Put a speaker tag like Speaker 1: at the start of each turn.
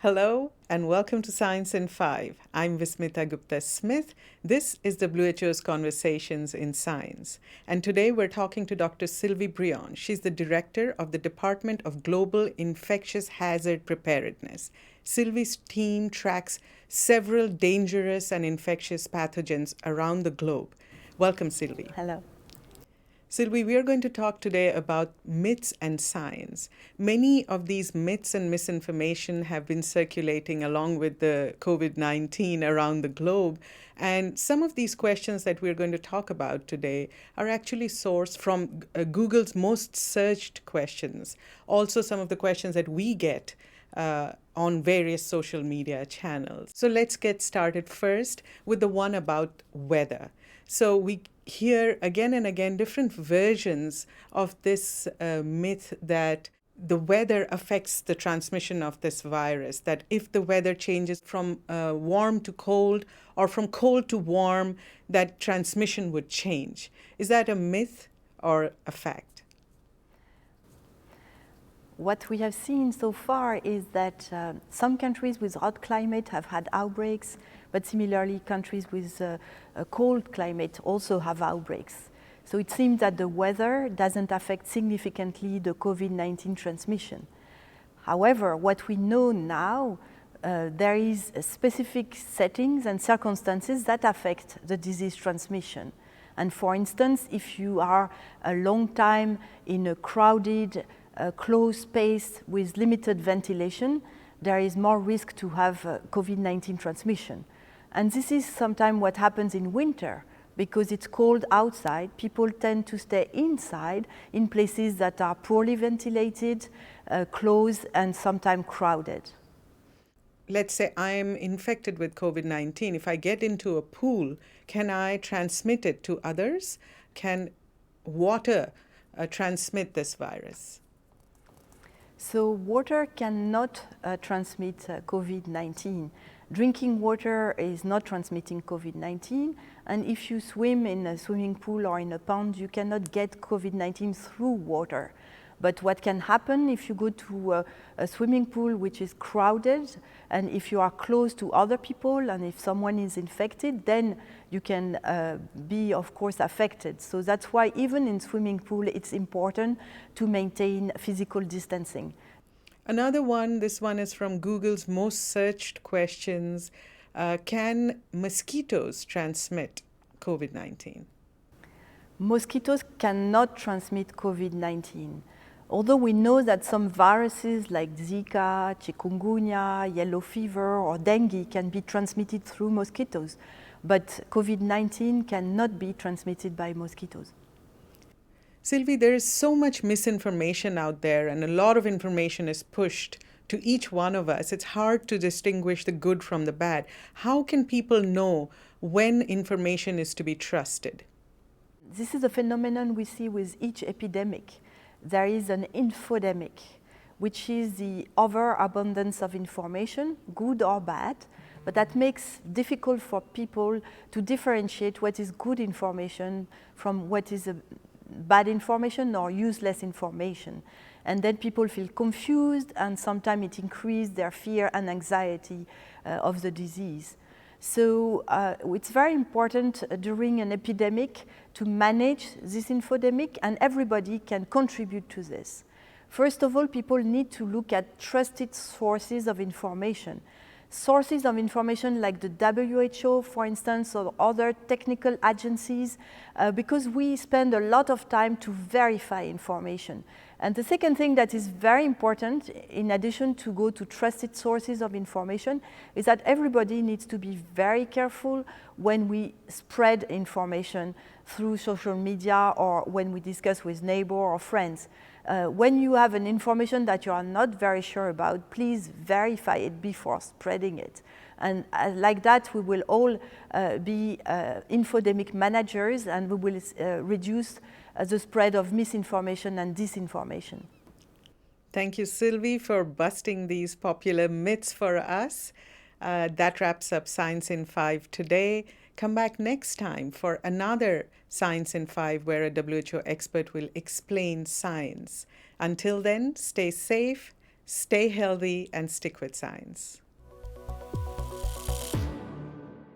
Speaker 1: Hello and welcome to Science in 5. I'm Vismita Gupta-Smith. This is WHO's Conversations in Science. And today we're talking to Dr. Sylvie Briand. She's the director of the Department of Global Infectious Hazard Preparedness. Sylvie's team tracks several dangerous and infectious pathogens around the globe. Welcome, Sylvie.
Speaker 2: Hello.
Speaker 1: Sylvie, we are going to talk today about myths and science. Many of these myths and misinformation have been circulating along with the COVID-19 around the globe. And some of these questions that we're going to talk about today are actually sourced from Google's most searched questions. Also, some of the questions that we get on various social media channels. So let's get started first with the one about weather. So we hear again and again different versions of this myth that the weather affects the transmission of this virus, that if the weather changes from warm to cold or from cold to warm, that transmission would change. Is that a myth or a fact?
Speaker 2: What we have seen so far is that some countries with hot climate have had outbreaks, but similarly countries with a cold climate also have outbreaks. So it seems that the weather doesn't affect significantly the COVID-19 transmission. However, what we know now, there is specific settings and circumstances that affect the disease transmission. And for instance, if you are a long time in a crowded, closed space with limited ventilation, there is more risk to have COVID-19 transmission. And this is sometimes what happens in winter. Because it's cold outside, people tend to stay inside in places that are poorly ventilated, closed, and sometimes crowded.
Speaker 1: Let's say I'm infected with COVID-19. If I get into a pool, can I transmit it to others? Can water transmit this virus?
Speaker 2: So water cannot transmit COVID-19. Drinking water is not transmitting COVID-19, and if you swim in a swimming pool or in a pond, you cannot get COVID-19 through water. But what can happen if you go to a swimming pool which is crowded, and if you are close to other people, and if someone is infected, then you can be, of course, affected. So that's why even in swimming pool, it's important to maintain physical distancing.
Speaker 1: Another one, this one is from Google's most searched questions. Can mosquitoes transmit COVID-19?
Speaker 2: Mosquitoes cannot transmit COVID-19. Although we know that some viruses like Zika, chikungunya, yellow fever, or dengue can be transmitted through mosquitoes, but COVID-19 cannot be transmitted by mosquitoes.
Speaker 1: Sylvie, there is so much misinformation out there, and a lot of information is pushed to each one of us. It's hard to distinguish the good from the bad. How can people know when information is to be trusted?
Speaker 2: This is a phenomenon we see with each epidemic. There is an infodemic, which is the overabundance of information, good or bad, but that makes it difficult for people to differentiate what is good information from what is bad information or useless information. And then people feel confused, and sometimes it increases their fear and anxiety of the disease. So it's very important during an epidemic to manage this infodemic, and everybody can contribute to this. First of all, people need to look at trusted sources of information. Sources of information like the WHO, for instance, or other technical agencies, because we spend a lot of time to verify information. And the second thing that is very important, in addition to go to trusted sources of information, is that everybody needs to be very careful when we spread information through social media or when we discuss with neighbors or friends. When you have an information that you are not very sure about, please verify it before spreading it. And like that, we will all be infodemic managers, and we will reduce the spread of misinformation and disinformation.
Speaker 1: Thank you, Sylvie, for busting these popular myths for us. That wraps up Science in 5 today. Come back next time for another Science in 5 where a WHO expert will explain science. Until then, stay safe, Stay healthy and stick with science.